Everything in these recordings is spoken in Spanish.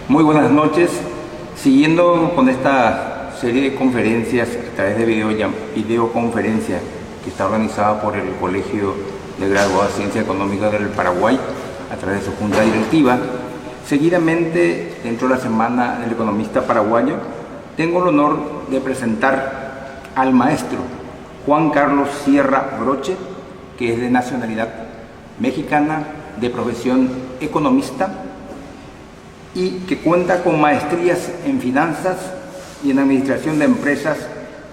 Muy buenas noches. Siguiendo con esta serie de conferencias a través de videoconferencia que está organizada por el Colegio de Graduados de Ciencia Económica del Paraguay a través de su junta directiva, seguidamente dentro de la Semana del Economista Paraguayo, tengo el honor de presentar al maestro Juan Carlos Sierra Broche, que es de nacionalidad mexicana, de profesión economista, y que cuenta con maestrías en finanzas y en administración de empresas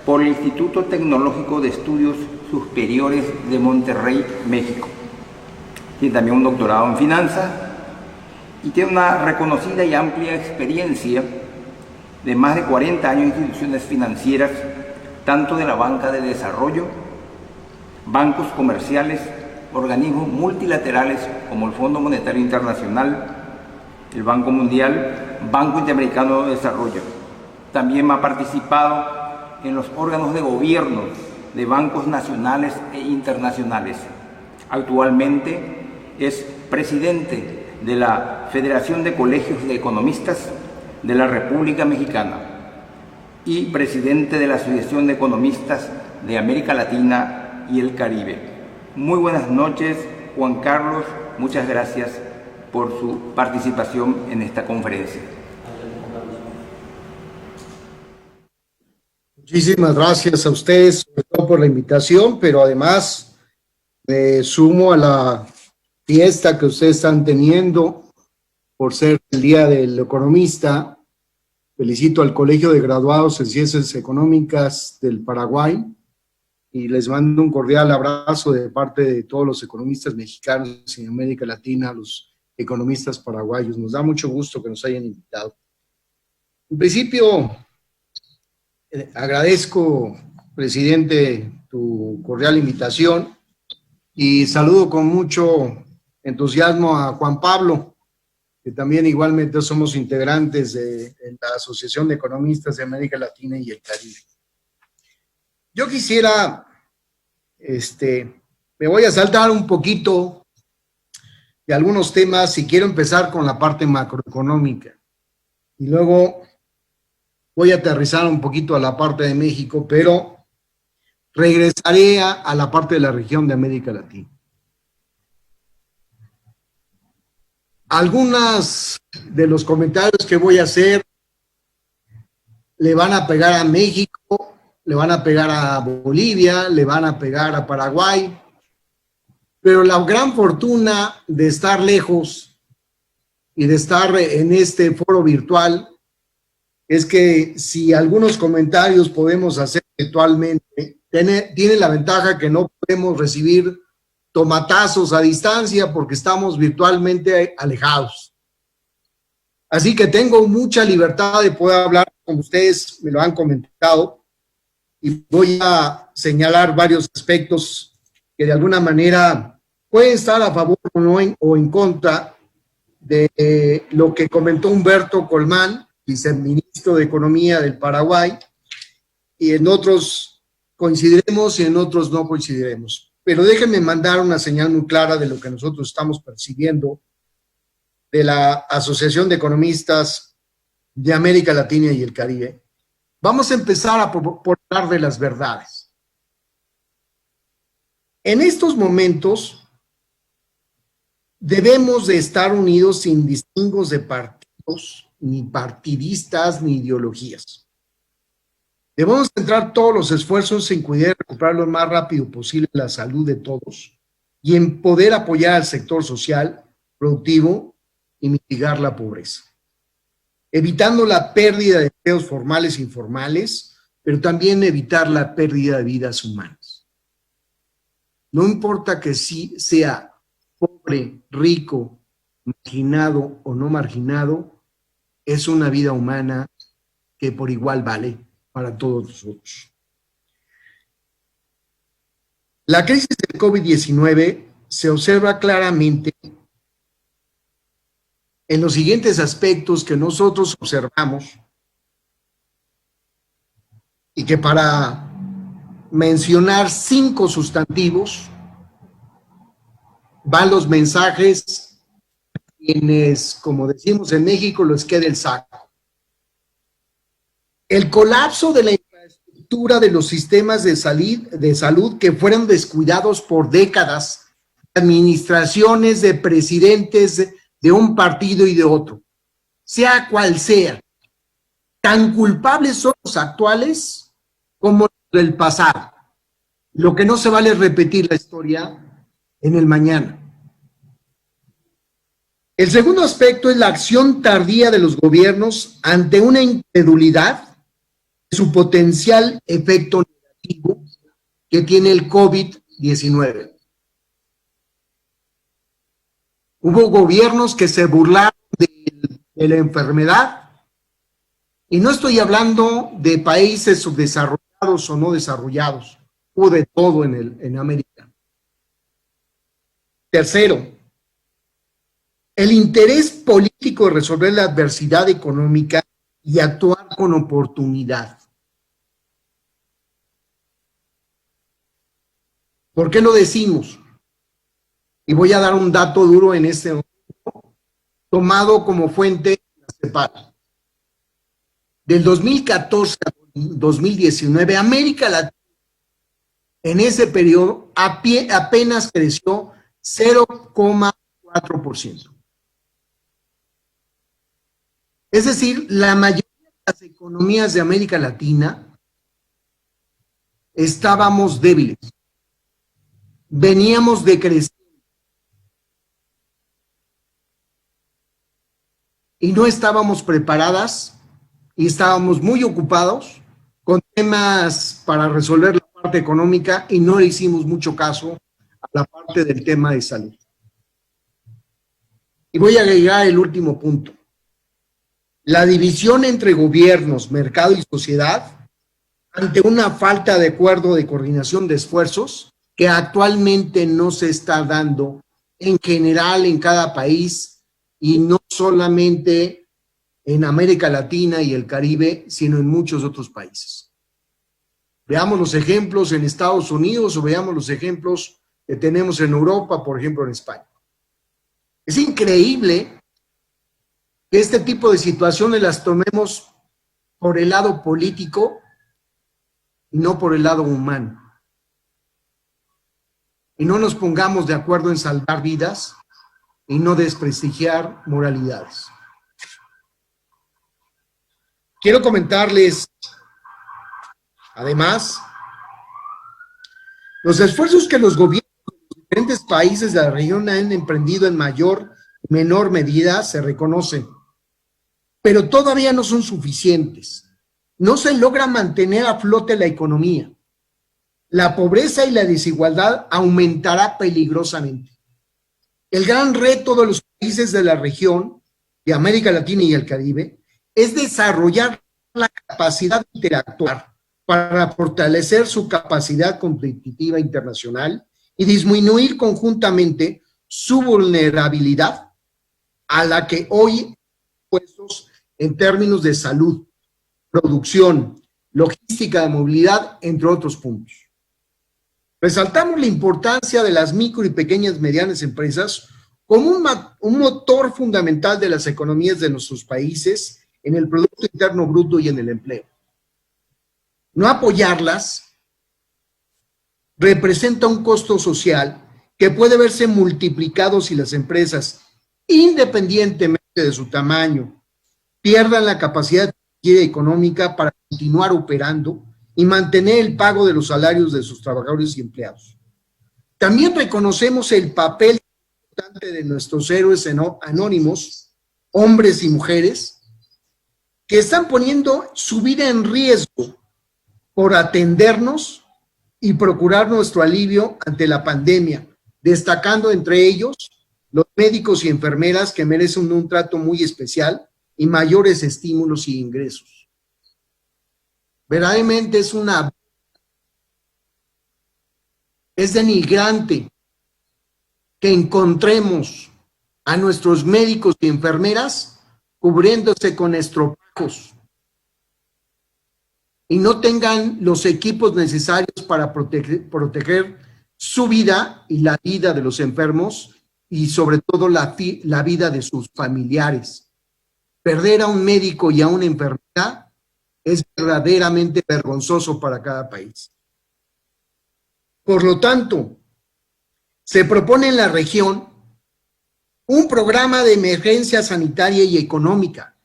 por el Instituto Tecnológico de Estudios Superiores de Monterrey, México. Tiene también un doctorado en finanzas y tiene una reconocida y amplia experiencia de más de 40 años en instituciones financieras, tanto de la banca de desarrollo, bancos comerciales, organismos multilaterales como el Fondo Monetario Internacional, el Banco Mundial, Banco Interamericano de Desarrollo. También ha participado en los órganos de gobierno de bancos nacionales e internacionales. Actualmente es presidente de la Federación de Colegios de Economistas de la República Mexicana y presidente de la Asociación de Economistas de América Latina y el Caribe. Muy buenas noches, Juan Carlos. Muchas gracias por su participación en esta conferencia. Muchísimas gracias a ustedes, sobre todo por la invitación, pero además me sumo a la fiesta que ustedes están teniendo por ser el Día del Economista. Felicito al Colegio de Graduados en Ciencias Económicas del Paraguay y les mando un cordial abrazo de parte de todos los economistas mexicanos y en América Latina, los economistas paraguayos. Nos da mucho gusto que nos hayan invitado. En principio, agradezco, presidente, tu cordial invitación y saludo con mucho entusiasmo a Juan Pablo, que también igualmente somos integrantes de la Asociación de Economistas de América Latina y el Caribe. Yo quisiera, me voy a saltar un poquito de algunos temas y quiero empezar con la parte macroeconómica y luego voy a aterrizar un poquito a la parte de México, pero regresaré a la parte de la región de América Latina. Algunos de los comentarios que voy a hacer le van a pegar a México, le van a pegar a Bolivia, le van a pegar a Paraguay, pero la gran fortuna de estar lejos y de estar en este foro virtual es que si algunos comentarios podemos hacer virtualmente, tiene la ventaja que no podemos recibir tomatazos a distancia porque estamos virtualmente alejados. Así que tengo mucha libertad de poder hablar con ustedes, me lo han comentado, y voy a señalar varios aspectos que de alguna manera pueden estar a favor o en contra de lo que comentó Humberto Colmán, viceministro de Economía del Paraguay, y en otros coincidiremos y en otros no coincidiremos. Pero déjenme mandar una señal muy clara de lo que nosotros estamos percibiendo de la Asociación de Economistas de América Latina y el Caribe. Vamos a empezar por hablar de las verdades. En estos momentos debemos de estar unidos sin distingos de partidos, ni partidistas, ni ideologías. Debemos centrar todos los esfuerzos en cuidar y recuperar lo más rápido posible la salud de todos y en poder apoyar al sector social, productivo y mitigar la pobreza, evitando la pérdida de empleos formales e informales, pero también evitar la pérdida de vidas humanas. No importa que sí sea pobre, rico, marginado o no marginado, es una vida humana que por igual vale para todos nosotros. La crisis del COVID-19 se observa claramente en los siguientes aspectos que nosotros observamos y que para mencionar 5 sustantivos van los mensajes quienes, como decimos en México, les quede el saco. El colapso de la infraestructura de los sistemas de salud que fueron descuidados por décadas, administraciones de presidentes de un partido y de otro, sea cual sea, tan culpables son los actuales como los del pasado. Lo que no se vale es repetir la historia en el mañana. El segundo aspecto es la acción tardía de los gobiernos ante una incredulidad de su potencial efecto negativo que tiene el COVID-19. Hubo gobiernos que se burlaron de la enfermedad, y no estoy hablando de países subdesarrollados o no desarrollados, hubo de todo en América. Tercero, el interés político de resolver la adversidad económica y actuar con oportunidad. ¿Por qué lo decimos? Y voy a dar un dato duro en este momento, tomado como fuente la CEPAL. Del 2014 a 2019, América Latina en ese periodo apenas creció 0,4%. Es decir, la mayoría de las economías de América Latina estábamos débiles, veníamos decreciendo y no estábamos preparadas y estábamos muy ocupados con temas para resolver la parte económica y no le hicimos mucho caso a la parte del tema de salud. Y voy a agregar el último punto. La división entre gobiernos, mercado y sociedad ante una falta de acuerdo de coordinación de esfuerzos que actualmente no se está dando en general en cada país y no solamente en América Latina y el Caribe, sino en muchos otros países. Veamos los ejemplos en Estados Unidos o veamos los ejemplos que tenemos en Europa, por ejemplo en España. Es increíble que este tipo de situaciones las tomemos por el lado político y no por el lado humano. Y no nos pongamos de acuerdo en salvar vidas y no desprestigiar moralidades. Quiero comentarles, además, los esfuerzos que los gobiernos de los diferentes países de la región han emprendido en mayor o menor medida se reconocen, pero todavía no son suficientes. No se logra mantener a flote la economía. La pobreza y la desigualdad aumentará peligrosamente. El gran reto de los países de la región, de América Latina y el Caribe, es desarrollar la capacidad de interactuar para fortalecer su capacidad competitiva internacional y disminuir conjuntamente su vulnerabilidad a la que hoy puestos en términos de salud, producción, logística de movilidad, entre otros puntos. Resaltamos la importancia de las micro y pequeñas medianas empresas como un motor fundamental de las economías de nuestros países en el Producto Interno Bruto y en el empleo. No apoyarlas representa un costo social que puede verse multiplicado si las empresas, independientemente de su tamaño, pierdan la capacidad económica para continuar operando y mantener el pago de los salarios de sus trabajadores y empleados. También reconocemos el papel importante de nuestros héroes anónimos, hombres y mujeres, que están poniendo su vida en riesgo por atendernos y procurar nuestro alivio ante la pandemia, destacando entre ellos los médicos y enfermeras que merecen un trato muy especial y mayores estímulos y ingresos. Verdaderamente es denigrante que encontremos a nuestros médicos y enfermeras cubriéndose con estropajos y no tengan los equipos necesarios para proteger su vida y la vida de los enfermos y sobre todo la vida de sus familiares. Perder a un médico y a una enfermera es verdaderamente vergonzoso para cada país. Por lo tanto, se propone en la región un programa de emergencia sanitaria y económica.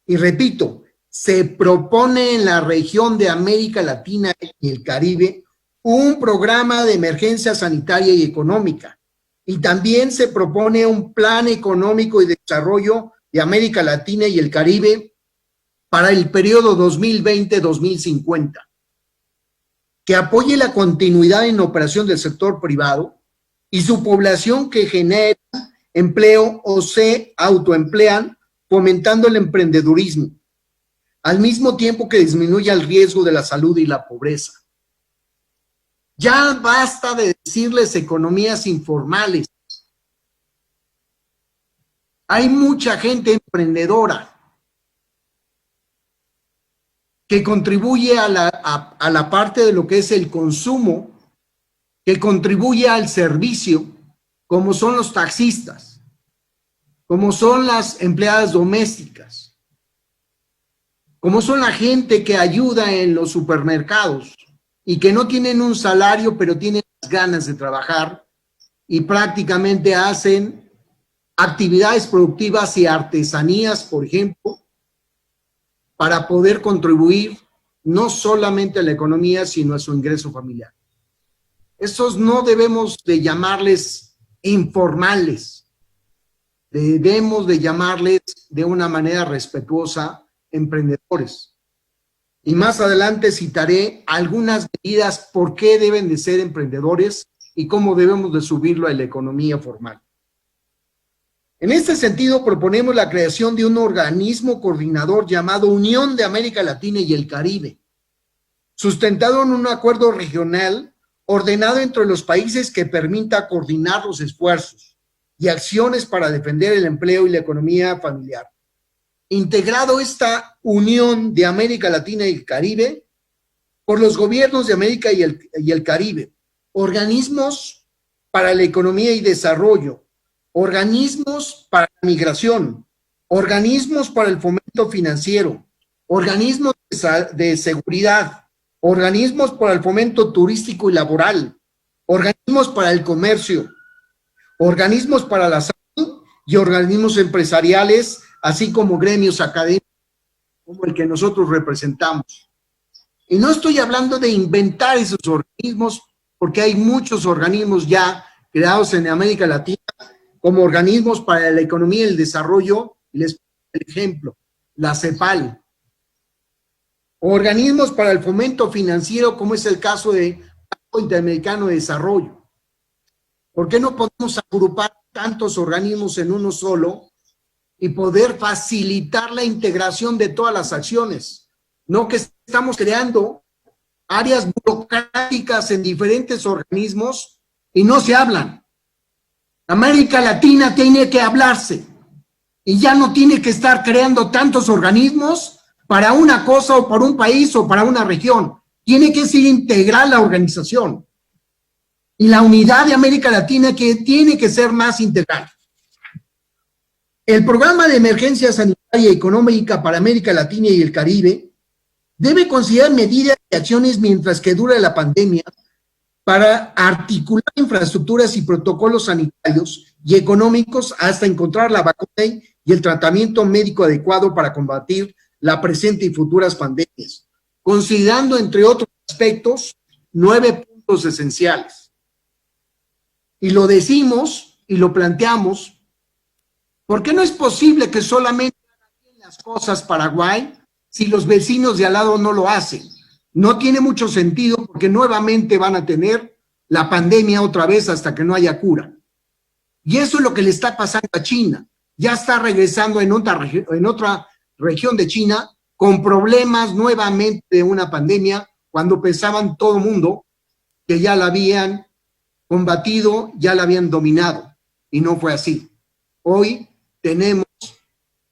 Y repito, se propone en la región de América Latina y el Caribe un programa de emergencia sanitaria y económica. Y también se propone un plan económico y de desarrollo de América Latina y el Caribe para el periodo 2020-2050, que apoye la continuidad en operación del sector privado y su población que genera empleo o se autoemplean, fomentando el emprendedurismo, al mismo tiempo que disminuya el riesgo de la salud y la pobreza. Ya basta de decirles economías informales. Hay mucha gente emprendedora que contribuye a la parte de lo que es el consumo, que contribuye al servicio, como son los taxistas, como son las empleadas domésticas, como son la gente que ayuda en los supermercados y que no tienen un salario, pero tienen las ganas de trabajar y prácticamente hacen actividades productivas y artesanías, por ejemplo, para poder contribuir no solamente a la economía, sino a su ingreso familiar. Estos no debemos de llamarles informales, debemos de llamarles de una manera respetuosa emprendedores. Y más adelante citaré algunas medidas por qué deben de ser emprendedores y cómo debemos de subirlo a la economía formal. En este sentido, proponemos la creación de un organismo coordinador llamado Unión de América Latina y el Caribe, sustentado en un acuerdo regional ordenado entre los países que permita coordinar los esfuerzos y acciones para defender el empleo y la economía familiar. Integrado esta Unión de América Latina y el Caribe por los gobiernos de América y el Caribe, organismos para la economía y desarrollo, organismos para la migración, organismos para el fomento financiero, organismos de seguridad, organismos para el fomento turístico y laboral, organismos para el comercio, organismos para la salud y organismos empresariales, así como gremios académicos, como el que nosotros representamos. Y no estoy hablando de inventar esos organismos, porque hay muchos organismos ya creados en América Latina, como organismos para la economía y el desarrollo, y les pongo el ejemplo, la CEPAL, organismos para el fomento financiero, como es el caso de Banco Interamericano de Desarrollo. ¿Por qué no podemos agrupar tantos organismos en uno solo y poder facilitar la integración de todas las acciones? No que estamos creando áreas burocráticas en diferentes organismos y no se hablan. América Latina tiene que hablarse y ya no tiene que estar creando tantos organismos para una cosa o para un país o para una región. Tiene que ser integral la organización. Y la unidad de América Latina que tiene que ser más integral. El programa de emergencia sanitaria y económica para América Latina y el Caribe debe considerar medidas y acciones mientras que dure la pandemia para articular infraestructuras y protocolos sanitarios y económicos hasta encontrar la vacuna y el tratamiento médico adecuado para combatir la presente y futuras pandemias, considerando, entre otros aspectos, 9 puntos esenciales. Y lo decimos y lo planteamos porque no es posible que solamente hagan las cosas Paraguay si los vecinos de al lado no lo hacen. No tiene mucho sentido porque nuevamente van a tener la pandemia otra vez hasta que no haya cura. Y eso es lo que le está pasando a China. Ya está regresando en otra región de China con problemas nuevamente de una pandemia cuando pensaban todo el mundo que ya la habían combatido, ya la habían dominado. Y no fue así. Hoy tenemos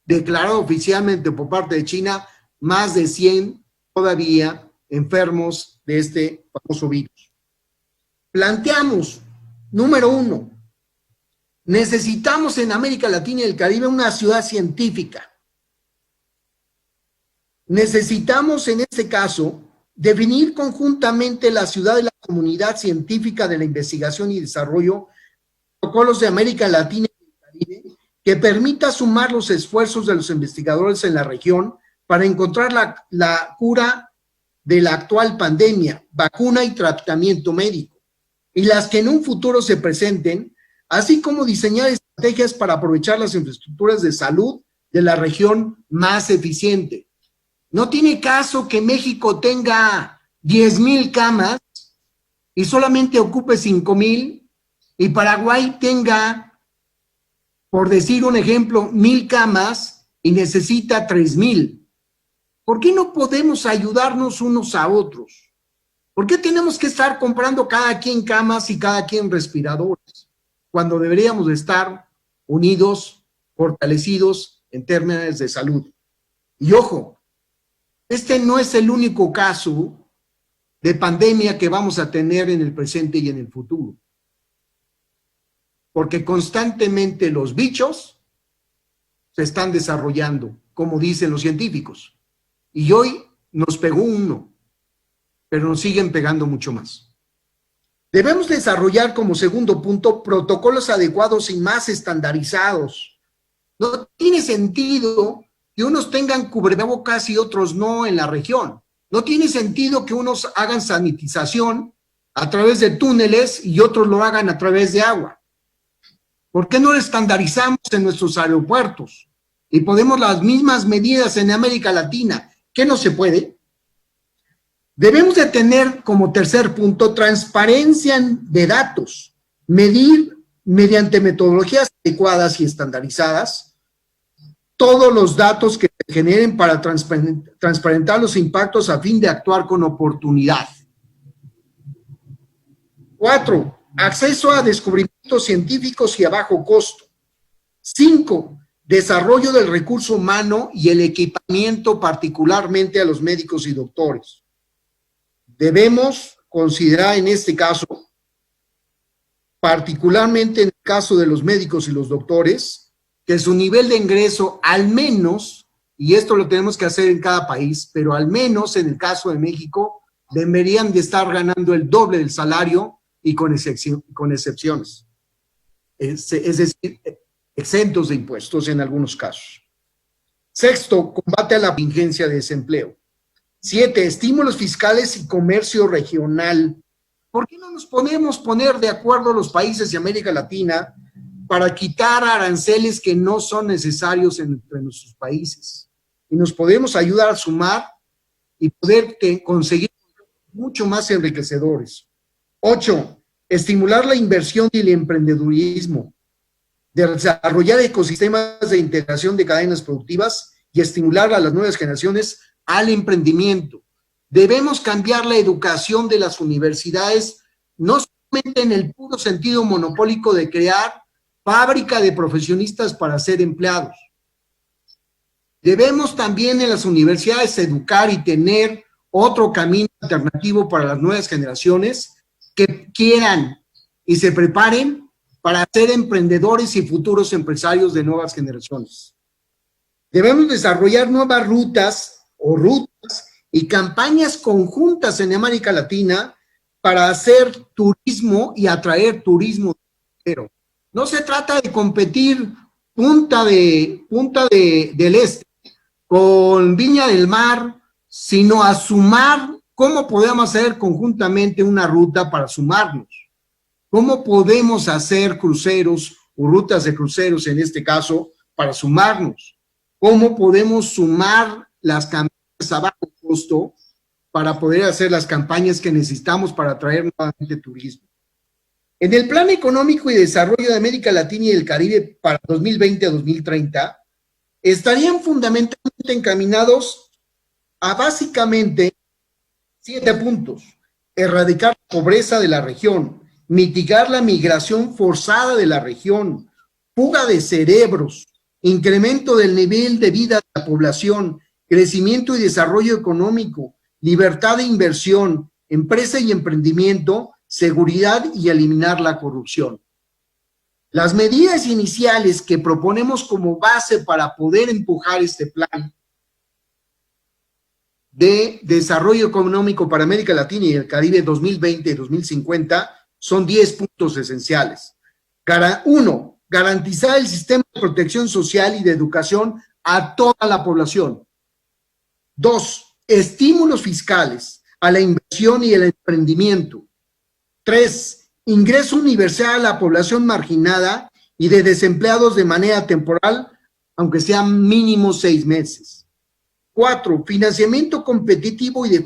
declarado oficialmente por parte de China más de 100 todavía enfermos de este famoso virus. Planteamos, número 1, Necesitamos en América Latina y el Caribe una ciudad científica. Necesitamos, en este caso, definir conjuntamente la ciudad de la comunidad científica de la investigación y desarrollo, protocolos de América Latina y el Caribe, que permita sumar los esfuerzos de los investigadores en la región para encontrar la cura de la actual pandemia, vacuna y tratamiento médico, y las que en un futuro se presenten, así como diseñar estrategias para aprovechar las infraestructuras de salud de la región más eficiente. No tiene caso que México tenga 10,000 camas y solamente ocupe 5,000, y Paraguay tenga, por decir un ejemplo, 1,000 camas y necesita 3,000. ¿Por qué no podemos ayudarnos unos a otros? ¿Por qué tenemos que estar comprando cada quien camas y cada quien respiradores, cuando deberíamos de estar unidos, fortalecidos en términos de salud? Y ojo, este no es el único caso de pandemia que vamos a tener en el presente y en el futuro, porque constantemente los bichos se están desarrollando, como dicen los científicos. Y hoy nos pegó uno, pero nos siguen pegando mucho más. Debemos desarrollar como segundo punto protocolos adecuados y más estandarizados. No tiene sentido que unos tengan cubrebocas y otros no en la región. No tiene sentido que unos hagan sanitización a través de túneles y otros lo hagan a través de agua. ¿Por qué no lo estandarizamos en nuestros aeropuertos? Y podemos las mismas medidas en América Latina. ¿Qué no se puede? Debemos de tener como tercer punto transparencia de datos, medir mediante metodologías adecuadas y estandarizadas todos los datos que se generen para transparentar los impactos a fin de actuar con oportunidad. 4. Acceso a descubrimientos científicos y a bajo costo. 5. Desarrollo del recurso humano y el equipamiento, particularmente a los médicos y doctores. Debemos considerar en este caso, particularmente en el caso de los médicos y los doctores, que su nivel de ingreso al menos, y esto lo tenemos que hacer en cada país, pero al menos en el caso de México, deberían de estar ganando el doble del salario y con excepciones. Es decir, exentos de impuestos en algunos casos. 6, combate a la contingencia de desempleo. 7, estímulos fiscales y comercio regional. ¿Por qué no nos podemos poner de acuerdo los países de América Latina para quitar aranceles que no son necesarios entre nuestros países? Y nos podemos ayudar a sumar y poder conseguir mucho más enriquecedores. 8, estimular la inversión y el emprendedurismo, de desarrollar ecosistemas de integración de cadenas productivas y estimular a las nuevas generaciones al emprendimiento. Debemos cambiar la educación de las universidades, no solamente en el puro sentido monopólico de crear fábrica de profesionistas para ser empleados. Debemos también en las universidades educar y tener otro camino alternativo para las nuevas generaciones que quieran y se preparen para ser emprendedores y futuros empresarios de nuevas generaciones. Debemos desarrollar nuevas rutas y campañas conjuntas en América Latina para hacer turismo y atraer turismo. Pero no se trata de competir punta del Este con Viña del Mar, sino a sumar cómo podemos hacer conjuntamente una ruta para sumarnos. ¿Cómo podemos hacer cruceros o rutas de cruceros en este caso para sumarnos? ¿Cómo podemos sumar las campañas a bajo costo para poder hacer las campañas que necesitamos para atraer nuevamente turismo? En el Plan Económico y Desarrollo de América Latina y el Caribe para 2020 a 2030, estarían fundamentalmente encaminados a básicamente 7 puntos. Erradicar la pobreza de la región, mitigar la migración forzada de la región, fuga de cerebros, incremento del nivel de vida de la población, crecimiento y desarrollo económico, libertad de inversión, empresa y emprendimiento, seguridad y eliminar la corrupción. Las medidas iniciales que proponemos como base para poder empujar este plan de desarrollo económico para América Latina y el Caribe 2020-2050 son 10 puntos esenciales. 1. Garantizar el sistema de protección social y de educación a toda la población. 2. Estímulos fiscales a la inversión y el emprendimiento. 3. Ingreso universal a la población marginada y de desempleados de manera temporal, aunque sean mínimo 6 meses. 4. Financiamiento competitivo y de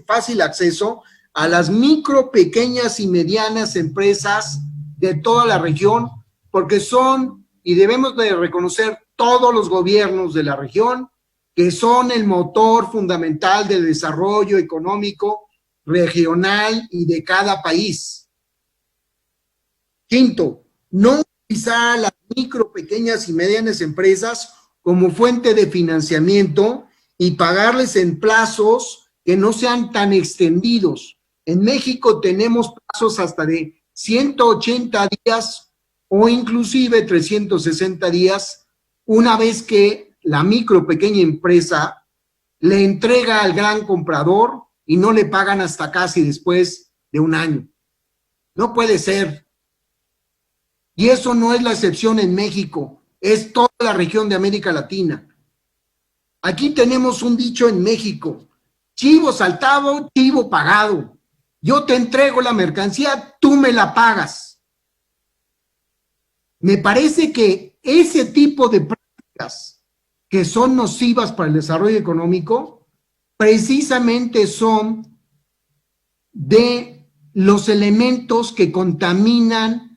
fácil acceso a las micro, pequeñas y medianas empresas de toda la región, porque son, y debemos de reconocer todos los gobiernos de la región, que son el motor fundamental del desarrollo económico regional y de cada país. 5. No utilizar a las micro, pequeñas y medianas empresas como fuente de financiamiento y pagarles en plazos que no sean tan extendidos. En México tenemos plazos hasta de 180 días o inclusive 360 días una vez que la micro, pequeña empresa le entrega al gran comprador y no le pagan hasta casi después de un año. No puede ser. Y eso no es la excepción en México, es toda la región de América Latina. Aquí tenemos un dicho en México: chivo saltado, chivo pagado. Yo te entrego la mercancía, tú me la pagas. Me parece que ese tipo de prácticas que son nocivas para el desarrollo económico, precisamente son de los elementos que contaminan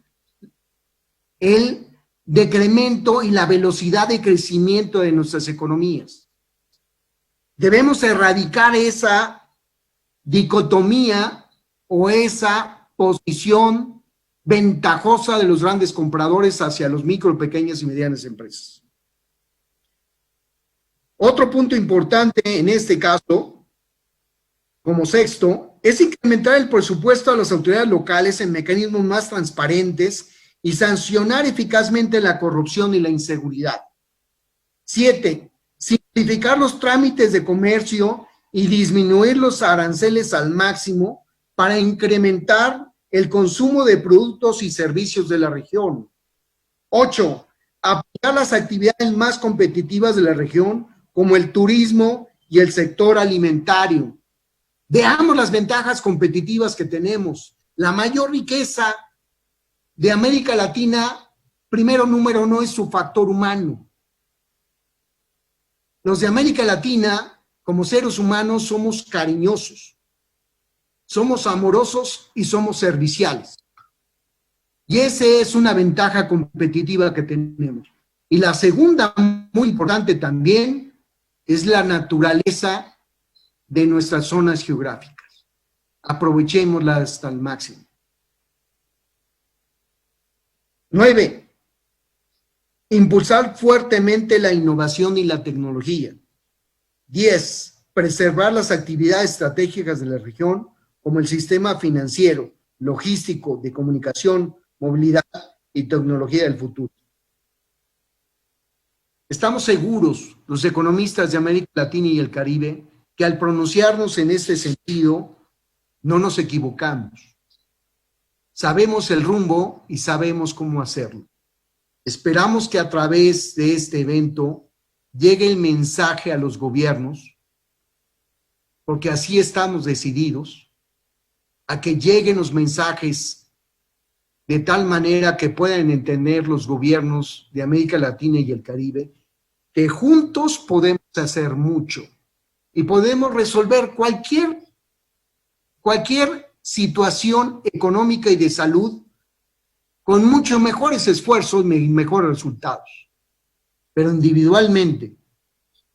el decremento y la velocidad de crecimiento de nuestras economías. Debemos erradicar esa dicotomía o esa posición ventajosa de los grandes compradores hacia los micro, pequeñas y medianas empresas. Otro punto importante en este caso, como sexto, es incrementar el presupuesto a las autoridades locales en mecanismos más transparentes y sancionar eficazmente la corrupción y la inseguridad. 7. Simplificar los trámites de comercio y disminuir los aranceles al máximo para incrementar el consumo de productos y servicios de la región. 8. Apoyar las actividades más competitivas de la región, como el turismo y el sector alimentario. Veamos las ventajas competitivas que tenemos. La mayor riqueza de América Latina, primero número uno, es su factor humano. Los de América Latina, como seres humanos, somos cariñosos, somos amorosos y somos serviciales. Y esa es una ventaja competitiva que tenemos. Y la segunda, muy importante también, es la naturaleza de nuestras zonas geográficas. Aprovechémosla hasta el máximo. 9. Impulsar fuertemente la innovación y la tecnología. 10. Preservar las actividades estratégicas de la región, como el sistema financiero, logístico, de comunicación, movilidad y tecnología del futuro. Estamos seguros, los economistas de América Latina y el Caribe, que al pronunciarnos en este sentido, no nos equivocamos. Sabemos el rumbo y sabemos cómo hacerlo. Esperamos que a través de este evento llegue el mensaje a los gobiernos, porque así estamos decididos, a que lleguen los mensajes de tal manera que puedan entender los gobiernos de América Latina y el Caribe, que juntos podemos hacer mucho y podemos resolver cualquier situación económica y de salud con muchos mejores esfuerzos y mejores resultados. Pero individualmente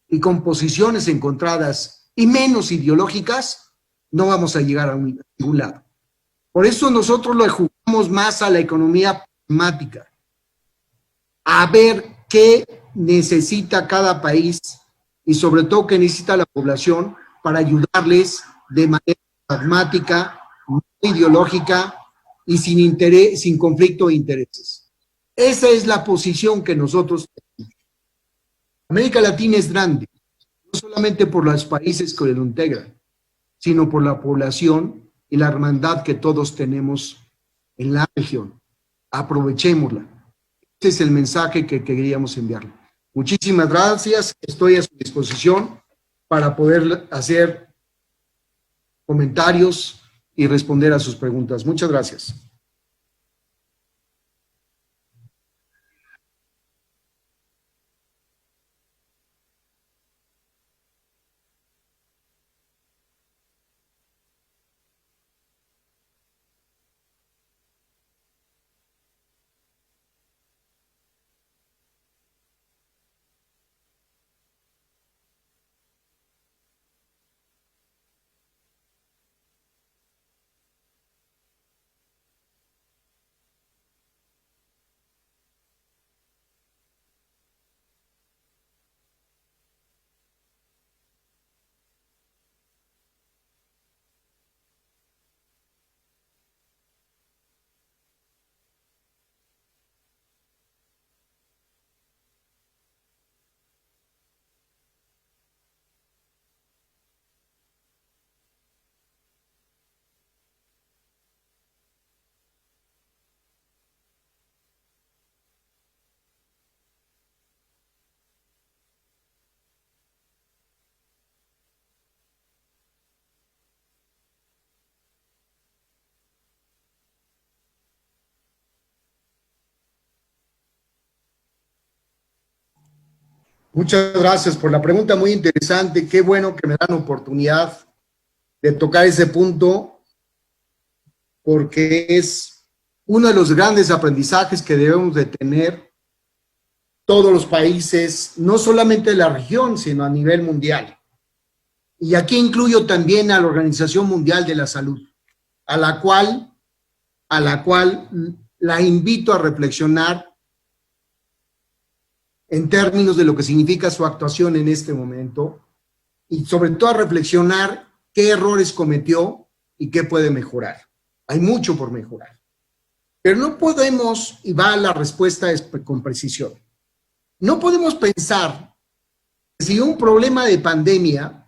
y con posiciones encontradas y menos ideológicas, no vamos a llegar a ningún lado. Por eso nosotros lo jugamos más a la economía pragmática, a ver qué necesita cada país y sobre todo qué necesita la población para ayudarles de manera pragmática, no ideológica y sin conflicto de intereses. Esa es la posición que nosotros tenemos. América Latina es grande, no solamente por los países que lo integran, sino por la población y la hermandad que todos tenemos en la región. Aprovechémosla. Ese es el mensaje que queríamos enviarle. Muchísimas gracias, estoy a su disposición para poder hacer comentarios y responder a sus preguntas. Muchas gracias. Muchas gracias por la pregunta, muy interesante. Qué bueno que me dan oportunidad de tocar ese punto, porque es uno de los grandes aprendizajes que debemos de tener todos los países, no solamente de la región, sino a nivel mundial. Y aquí incluyo también a la Organización Mundial de la Salud, a la cual la invito a reflexionar en términos de lo que significa su actuación en este momento y sobre todo a reflexionar qué errores cometió y qué puede mejorar. Hay mucho por mejorar. Pero no podemos, y va la respuesta con precisión, no podemos pensar que si un problema de pandemia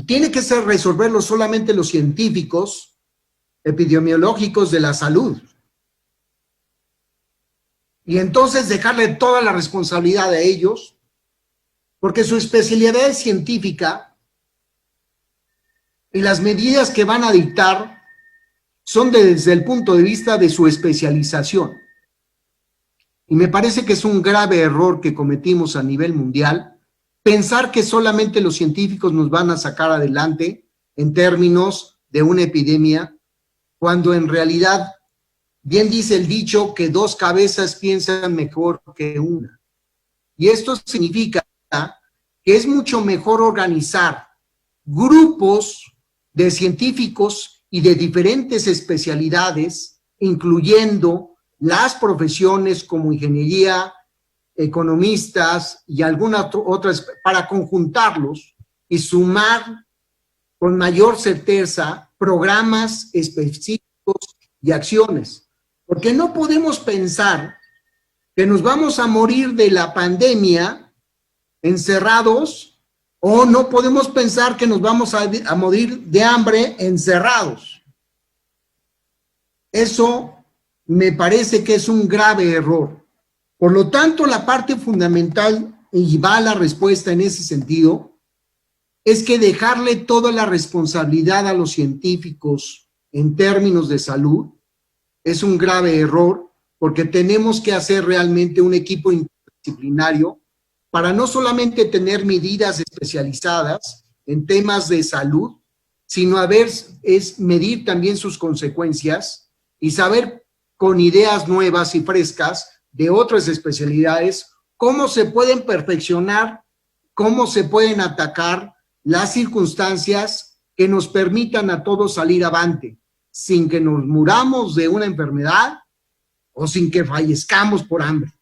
tiene que ser resolverlo solamente los científicos epidemiológicos de la salud, y entonces dejarle toda la responsabilidad a ellos, porque su especialidad es científica y las medidas que van a dictar son desde el punto de vista de su especialización. Y me parece que es un grave error que cometimos a nivel mundial, pensar que solamente los científicos nos van a sacar adelante en términos de una epidemia, cuando en realidad, bien dice el dicho, que dos cabezas piensan mejor que una. Y esto significa que es mucho mejor organizar grupos de científicos y de diferentes especialidades, incluyendo las profesiones como ingeniería, economistas y algunas otras, para conjuntarlos y sumar con mayor certeza programas específicos y acciones. Porque no podemos pensar que nos vamos a morir de la pandemia encerrados, o no podemos pensar que nos vamos a morir de hambre encerrados. Eso me parece que es un grave error. Por lo tanto, la parte fundamental, y va la respuesta en ese sentido, es que dejarle toda la responsabilidad a los científicos en términos de salud es un grave error, porque tenemos que hacer realmente un equipo interdisciplinario para no solamente tener medidas especializadas en temas de salud, sino medir también sus consecuencias y saber con ideas nuevas y frescas de otras especialidades cómo se pueden perfeccionar, cómo se pueden atacar las circunstancias que nos permitan a todos salir avante, sin que nos muramos de una enfermedad o sin que fallezcamos por hambre.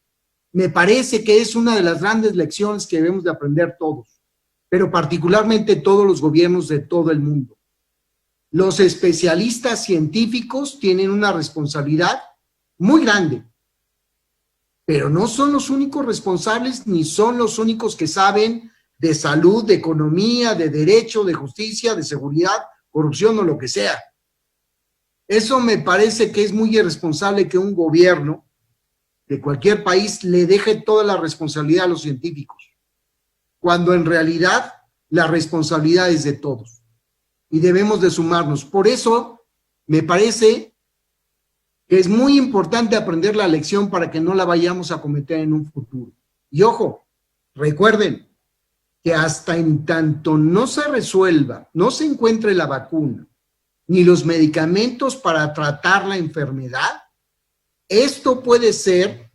Me parece que es una de las grandes lecciones que debemos de aprender todos, pero particularmente todos los gobiernos de todo el mundo. Los especialistas científicos tienen una responsabilidad muy grande pero no son los únicos responsables ni son los únicos que saben de salud, de economía, de derecho, de justicia, de seguridad, corrupción o lo que sea. Eso me parece que es muy irresponsable que un gobierno de cualquier país le deje toda la responsabilidad a los científicos, cuando en realidad la responsabilidad es de todos y debemos de sumarnos. Por eso me parece que es muy importante aprender la lección para que no la vayamos a cometer en un futuro. Y ojo, recuerden que hasta en tanto no se resuelva, no se encuentre la vacuna, ni los medicamentos para tratar la enfermedad, esto puede ser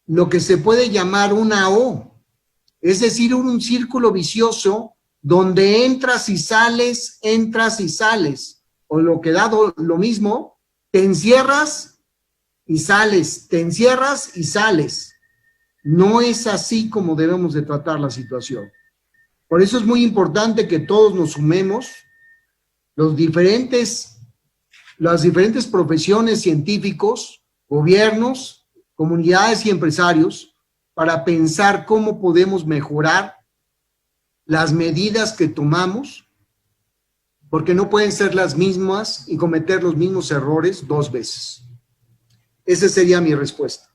lo que se puede llamar una O, es decir, un círculo vicioso donde entras y sales, o lo que dado lo mismo, te encierras y sales, te encierras y sales. No es así como debemos de tratar la situación. Por eso es muy importante que todos nos sumemos, las diferentes profesiones, científicos, gobiernos, comunidades y empresarios, para pensar cómo podemos mejorar las medidas que tomamos, porque no pueden ser las mismas y cometer los mismos errores dos veces. Esa sería mi respuesta.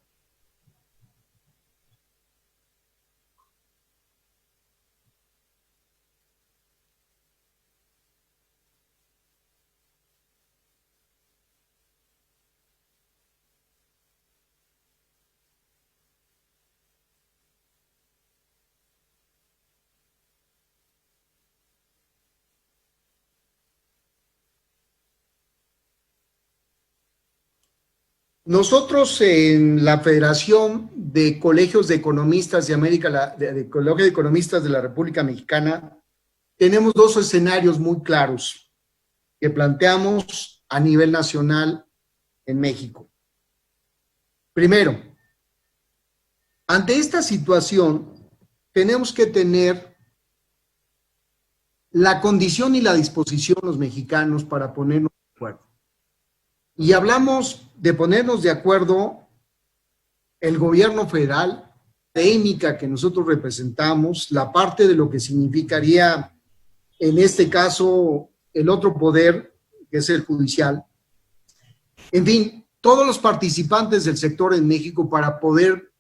Nosotros en la Federación de Colegios de Economistas de Colegio de Economistas de la República Mexicana, tenemos dos escenarios muy claros que planteamos a nivel nacional en México. Primero, ante esta situación, tenemos que tener la condición y la disposición los mexicanos para ponernos de acuerdo. Y hablamos de ponernos de acuerdo el gobierno federal, la académica que nosotros representamos, la parte de lo que significaría, en este caso, el otro poder, que es el judicial. En fin, todos los participantes del sector en México para poder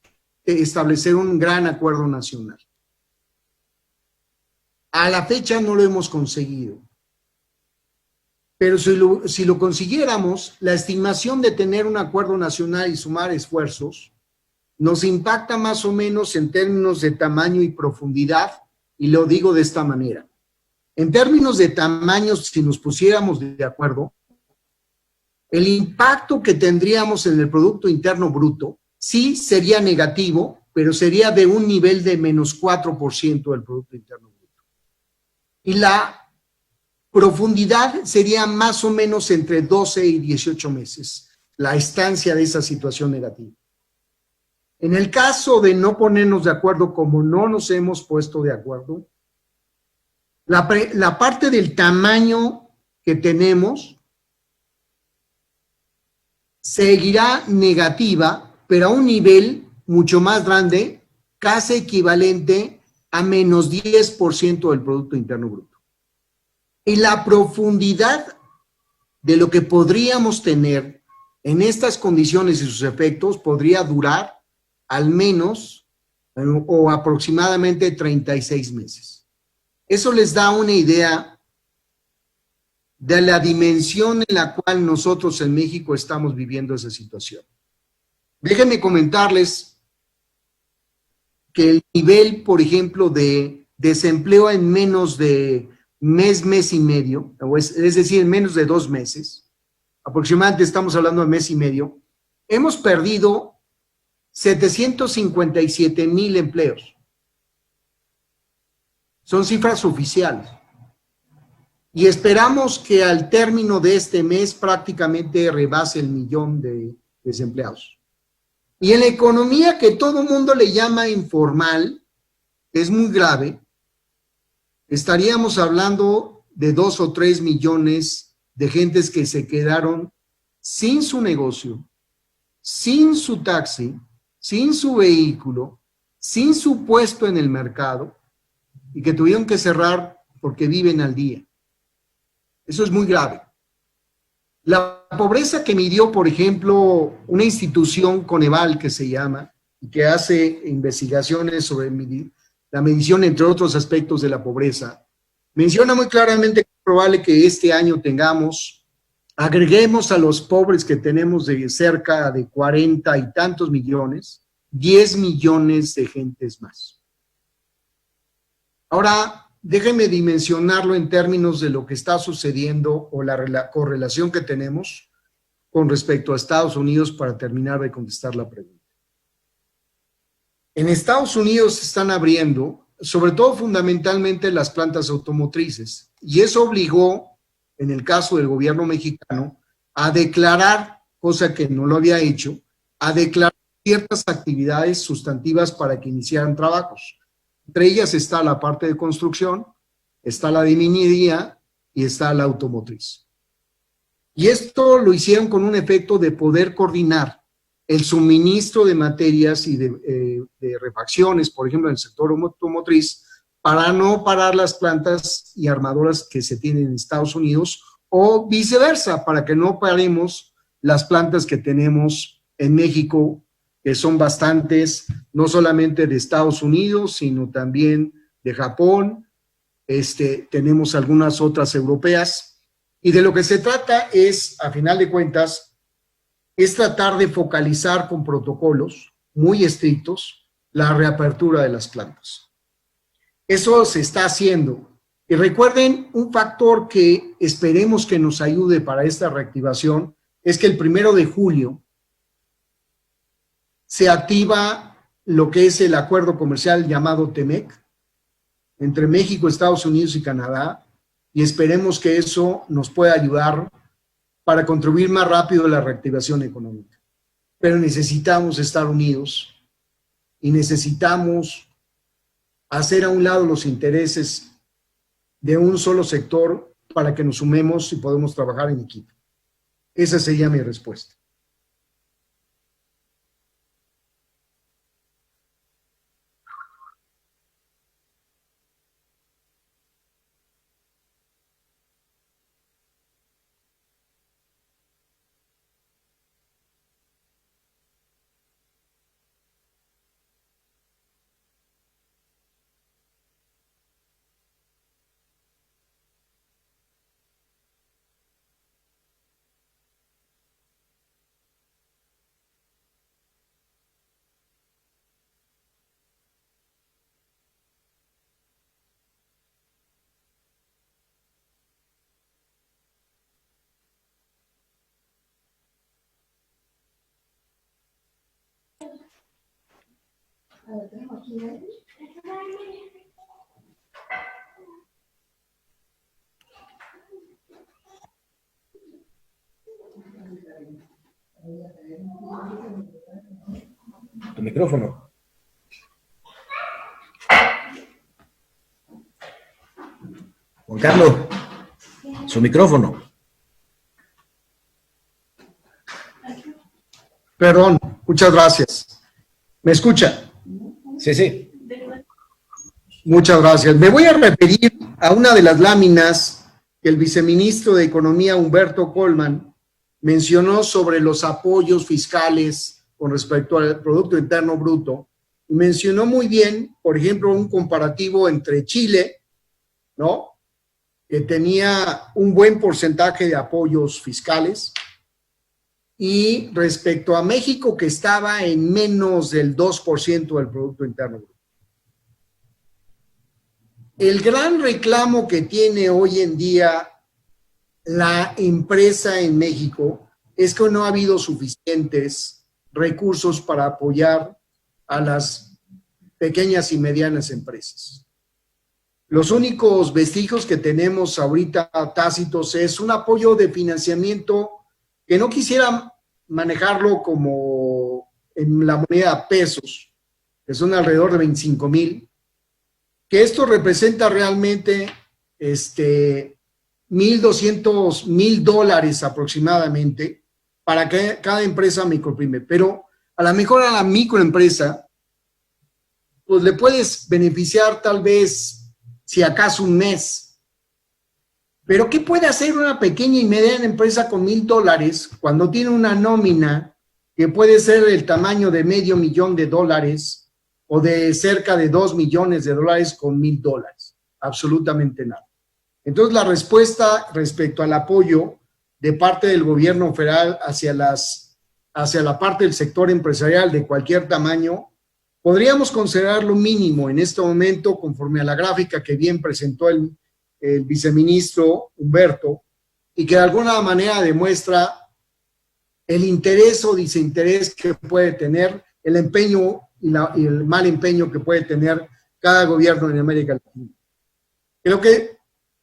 establecer un gran acuerdo nacional. A la fecha no lo hemos conseguido. Pero si lo consiguiéramos, la estimación de tener un acuerdo nacional y sumar esfuerzos nos impacta más o menos en términos de tamaño y profundidad, y lo digo de esta manera. En términos de tamaño, si nos pusiéramos de acuerdo, el impacto que tendríamos en el Producto Interno Bruto sí sería negativo, pero sería de un nivel de menos 4% del Producto Interno Bruto. Y la profundidad sería más o menos entre 12 y 18 meses, la estancia de esa situación negativa. En el caso de no ponernos de acuerdo, como no nos hemos puesto de acuerdo, la parte del tamaño que tenemos seguirá negativa, pero a un nivel mucho más grande, casi equivalente a menos 10% del Producto Interno Bruto. Y la profundidad de lo que podríamos tener en estas condiciones y sus efectos podría durar al menos o aproximadamente 36 meses. Eso les da una idea de la dimensión en la cual nosotros en México estamos viviendo esa situación. Déjenme comentarles que el nivel, por ejemplo, de desempleo en menos de mes y medio, es decir, en menos de 2 meses, aproximadamente estamos hablando de mes y medio, hemos perdido 757,000 empleos. Son cifras oficiales. Y esperamos que al término de este mes prácticamente rebase el 1,000,000 de desempleados. Y en la economía que todo el mundo le llama informal, es muy grave, estaríamos hablando de 2 o 3 millones de gentes que se quedaron sin su negocio, sin su taxi, sin su vehículo, sin su puesto en el mercado y que tuvieron que cerrar porque viven al día. Eso es muy grave. La pobreza que midió, por ejemplo, una institución Coneval que se llama, y que hace investigaciones sobre la medición, entre otros aspectos de la pobreza, menciona muy claramente que es probable que este año agreguemos a los pobres que tenemos de cerca de 40 y tantos millones, 10 millones de gentes más. Ahora, déjenme dimensionarlo en términos de lo que está sucediendo o la correlación que tenemos con respecto a Estados Unidos para terminar de contestar la pregunta. En Estados Unidos se están abriendo, sobre todo fundamentalmente las plantas automotrices, y eso obligó, en el caso del gobierno mexicano, a declarar, cosa que no lo había hecho, a declarar ciertas actividades sustantivas para que iniciaran trabajos. Entre ellas está la parte de construcción, está la de minería y está la automotriz. Y esto lo hicieron con un efecto de poder coordinar el suministro de materias y de refacciones, por ejemplo, en el sector automotriz, para no parar las plantas y armadoras que se tienen en Estados Unidos, o viceversa, para que no paremos las plantas que tenemos en México, que son bastantes, no solamente de Estados Unidos, sino también de Japón, tenemos algunas otras europeas, y de lo que se trata es, a final de cuentas, es tratar de focalizar con protocolos muy estrictos la reapertura de las plantas. Eso se está haciendo. Y recuerden, un factor que esperemos que nos ayude para esta reactivación es que el 1 de julio se activa lo que es el acuerdo comercial llamado TEMEC entre México, Estados Unidos y Canadá, y esperemos que eso nos pueda ayudar para contribuir más rápido a la reactivación económica. Pero necesitamos estar unidos y necesitamos hacer a un lado los intereses de un solo sector para que nos sumemos y podamos trabajar en equipo. Esa sería mi respuesta. Tu micrófono. Juan Carlos, su micrófono. Perdón, muchas gracias. ¿Me escucha? Sí, sí. Muchas gracias. Me voy a referir a una de las láminas que el viceministro de Economía, Humberto Colman, mencionó sobre los apoyos fiscales con respecto al Producto Interno Bruto. Mencionó muy bien, por ejemplo, un comparativo entre Chile, ¿no?, que tenía un buen porcentaje de apoyos fiscales, y respecto a México, que estaba en menos del 2% del Producto Interno Bruto. El gran reclamo que tiene hoy en día la empresa en México es que no ha habido suficientes recursos para apoyar a las pequeñas y medianas empresas. Los únicos vestigios que tenemos ahorita tácitos es un apoyo de financiamiento que no quisiera manejarlo como en la moneda pesos, que son alrededor de 25,000, que esto representa realmente $1,200,000 aproximadamente para cada empresa micropyme. Pero A lo mejor a la microempresa, pues le puedes beneficiar tal vez, si acaso un mes. Pero ¿qué puede hacer una pequeña y mediana empresa con $1,000 cuando tiene una nómina que puede ser el tamaño de $500,000 o de cerca de $2 millones con $1,000? Absolutamente nada. Entonces, la respuesta respecto al apoyo de parte del gobierno federal hacia la parte del sector empresarial de cualquier tamaño, podríamos considerarlo mínimo en este momento, conforme a la gráfica que bien presentó el viceministro Humberto, y que de alguna manera demuestra el interés o desinterés que puede tener, el empeño y el mal empeño que puede tener cada gobierno en América Latina. Creo que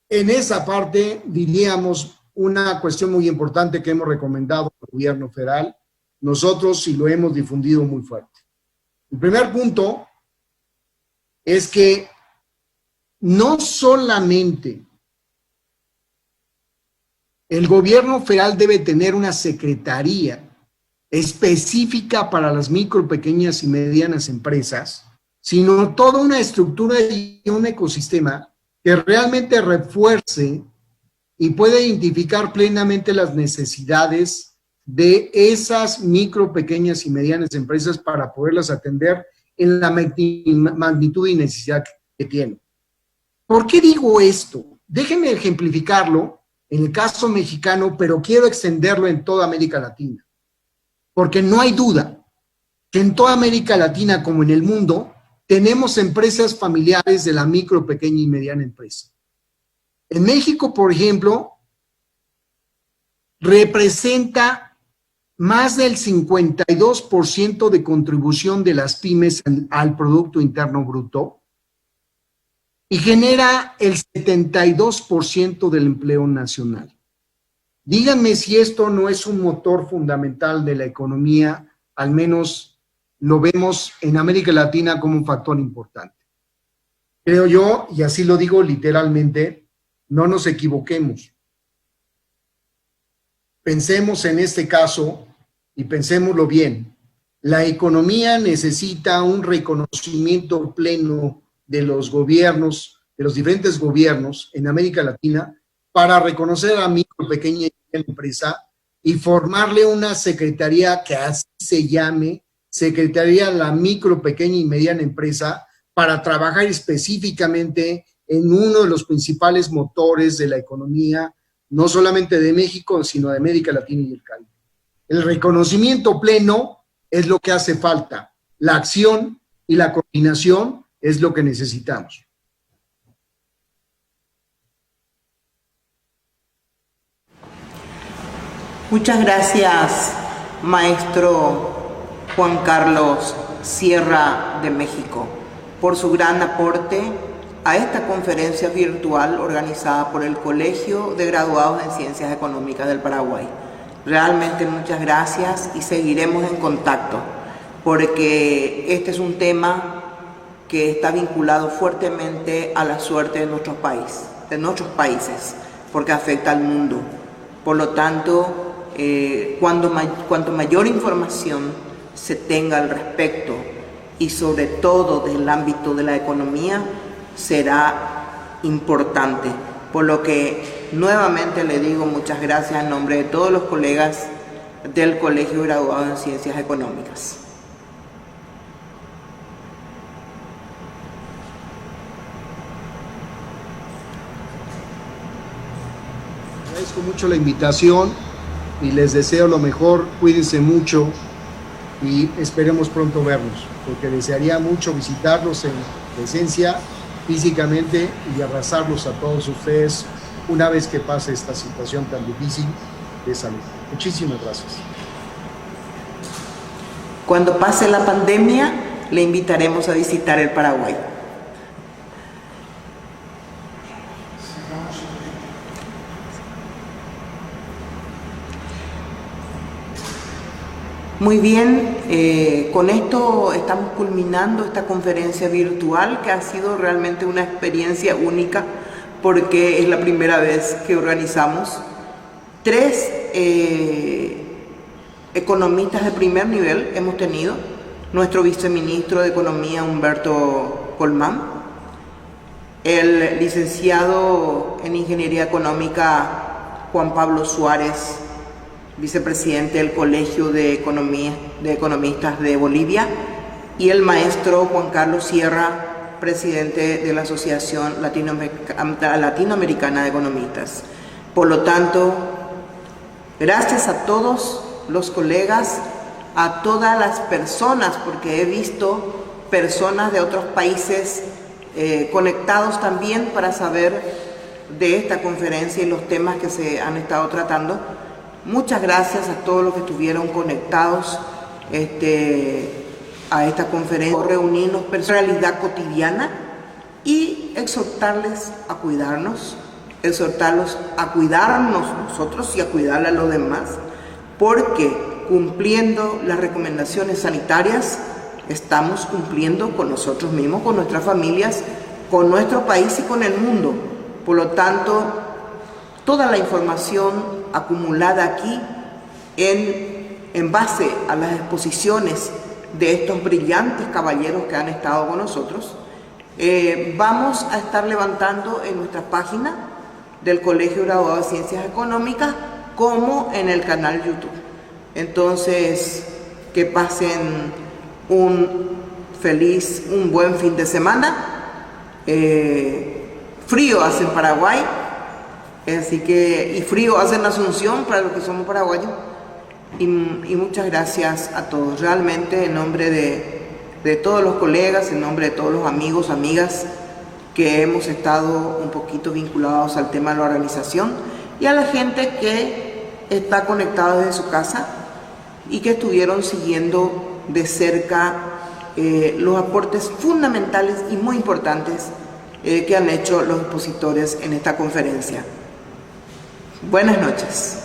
en esa parte diríamos una cuestión muy importante que hemos recomendado al gobierno federal, nosotros sí lo hemos difundido muy fuerte. El primer punto es que no solamente el gobierno federal debe tener una secretaría específica para las micro, pequeñas y medianas empresas, sino toda una estructura y un ecosistema que realmente refuerce y pueda identificar plenamente las necesidades de esas micro, pequeñas y medianas empresas para poderlas atender en la magnitud y necesidad que tienen. ¿Por qué digo esto? Déjenme ejemplificarlo en el caso mexicano, pero quiero extenderlo en toda América Latina. Porque no hay duda que en toda América Latina, como en el mundo, tenemos empresas familiares de la micro, pequeña y mediana empresa. En México, por ejemplo, representa más del 52% de contribución de las pymes al Producto Interno Bruto y genera el 72% del empleo nacional. Díganme si esto no es un motor fundamental de la economía, al menos lo vemos en América Latina como un factor importante. Creo yo, y así lo digo literalmente, no nos equivoquemos. Pensemos en este caso y pensémoslo bien. La economía necesita un reconocimiento pleno de los gobiernos, de los diferentes gobiernos en América Latina para reconocer a la micro, pequeña y mediana empresa y formarle una secretaría que así se llame, Secretaría de la Micro, Pequeña y Mediana Empresa, para trabajar específicamente en uno de los principales motores de la economía, no solamente de México, sino de América Latina y el Caribe. El reconocimiento pleno es lo que hace falta. La acción y la coordinación es lo que necesitamos. Muchas gracias, maestro Juan Carlos Sierra de México, por su gran aporte a esta conferencia virtual organizada por el Colegio de Graduados en Ciencias Económicas del Paraguay. Realmente muchas gracias y seguiremos en contacto, porque este es un tema que está vinculado fuertemente a la suerte de nuestros países, porque afecta al mundo. Por lo tanto, cuanto mayor información se tenga al respecto y sobre todo del ámbito de la economía, será importante. Por lo que nuevamente le digo muchas gracias en nombre de todos los colegas del Colegio Graduado en Ciencias Económicas. Agradezco mucho la invitación y les deseo lo mejor. Cuídense mucho y esperemos pronto vernos, porque desearía mucho visitarlos en presencia, físicamente, y abrazarlos a todos ustedes una vez que pase esta situación tan difícil de salud. Muchísimas gracias. Cuando pase la pandemia, le invitaremos a visitar el Paraguay. Muy bien, con esto estamos culminando esta conferencia virtual que ha sido realmente una experiencia única porque es la primera vez que organizamos tres economistas de primer nivel hemos tenido. Nuestro viceministro de Economía, Humberto Colmán, el licenciado en Ingeniería Económica, Juan Pablo Suárez, vicepresidente del Colegio de Economistas de Bolivia, y el maestro Juan Carlos Sierra, presidente de la Asociación Latinoamericana de Economistas. Por lo tanto, gracias a todos los colegas, a todas las personas, porque he visto personas de otros países conectados también para saber de esta conferencia y los temas que se han estado tratando. Muchas gracias a todos los que estuvieron conectados a esta conferencia, reunirnos en realidad cotidiana y exhortarles a cuidarnos, exhortarlos a cuidarnos nosotros y a cuidar a los demás, porque cumpliendo las recomendaciones sanitarias estamos cumpliendo con nosotros mismos, con nuestras familias, con nuestro país y con el mundo. Por lo tanto, toda la información acumulada aquí en base a las exposiciones de estos brillantes caballeros que han estado con nosotros, vamos a estar levantando en nuestra página del Colegio Graduado de Ciencias Económicas como en el canal YouTube. Entonces, que pasen un buen fin de semana. Frío hace en Paraguay, así que, y frío hace en Asunción para los que somos paraguayos. Y muchas gracias a todos, realmente en nombre de todos los colegas, en nombre de todos los amigos, amigas que hemos estado un poquito vinculados al tema de la organización, y a la gente que está conectada desde su casa y que estuvieron siguiendo de cerca los aportes fundamentales y muy importantes que han hecho los expositores en esta conferencia. Buenas noches.